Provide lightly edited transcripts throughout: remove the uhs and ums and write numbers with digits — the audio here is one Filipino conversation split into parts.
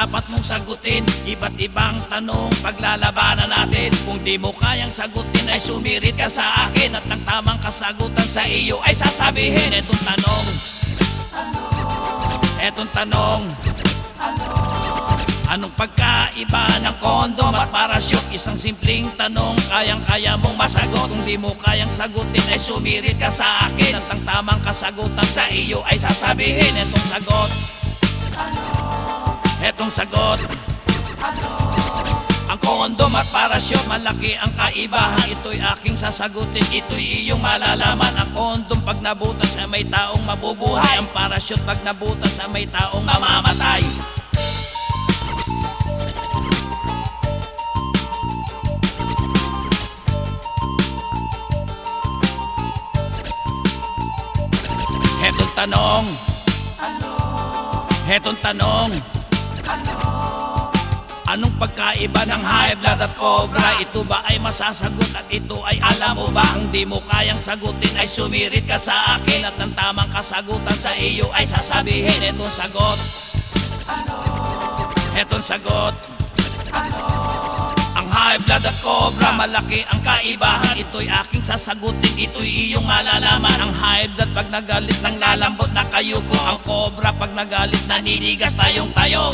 dapat mong sagutin. Iba't ibang tanong paglalabanan natin. Kung di mo kayang sagutin ay sumirit ka sa akin, at ang tamang kasagutan sa iyo ay sasabihin. Etong tanong, etong tanong, anong pagkaiba ng kondom at parachute? Isang simpleng tanong, kayang-kaya mong masagot. Kung di mo kayang sagutin ay sumirit ka sa akin, at ang tamang kasagutan sa iyo ay sasabihin. Etong sagot, etong sagot, ang kondom at parachute, malaki ang kaibahan. Ito'y aking sasagutin, ito'y iyong malalaman. Ang kondom pag nabutas ay may taong mabubuhay. Ang parachute pag nabutas ay may taong mamamatay. Hetong tanong, hetong tanong, anong pagkaiba ng high blood at cobra? Ito ba ay masasagot at ito ay alam mo ba? Kung di mo kayang sagutin ay sumirit ka sa akin, at ang tamang kasagutan sa iyo ay sasabihin. Etong sagot, etong sagot, ang high blood at cobra, malaki ang kaibahan. Ito'y aking sasagutin, ito'y iyong malalaman. Ang high blood pag nagalit nang lalambot na kayuko. Ang cobra pag nagalit naninigas tayong tayo.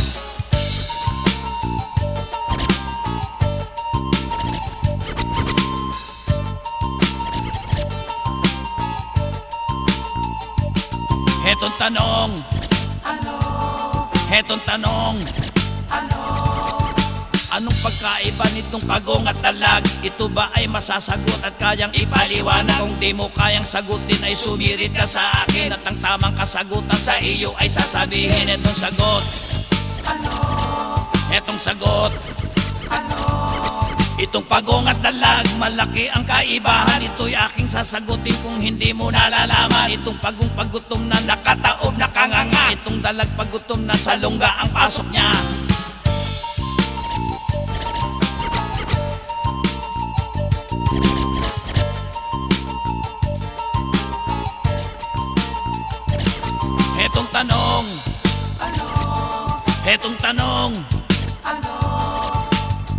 Hetong tanong, hetong tanong, anong pagkaiba nitong pagong at dalag? Ito ba ay masasagot at kayang ipaliwanag? Kung di mo kayang sagutin ay sumirit ka sa akin, at ang tamang kasagutan sa iyo ay sasabihin. Etong sagot, etong sagot, itong pagong at dalag, malaki ang kaibahan. Ito'y aking sasagutin kung hindi mo nalalaman. Itong pagong pagutom na nakataob nakanganga, itong dalag pagutom na sa lungga ang pasok niya. Hetong tanong, hetong tanong,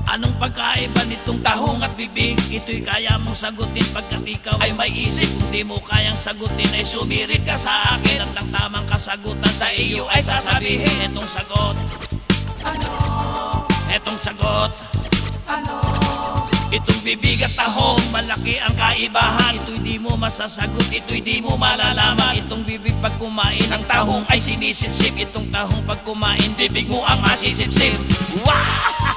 anong pagkaiba nitong tahong at bibig? Ito'y kaya mong sagutin pagkat ikaw ay may isip. Kung di mo kayang sagutin ay sumirit ka sa akin, at ang tamang kasagutan sa iyo ay sasabihin. Etong sagot, etong sagot, itong bibig at tahong, malaki ang kaibahan. Ito'y di mo masasagot, ito'y di mo malalaman. Itong bibig pag kumain ang tahong ay sinisip-sip. Itong tahong pag kumain bibig mo ang masisip-sip. Wow!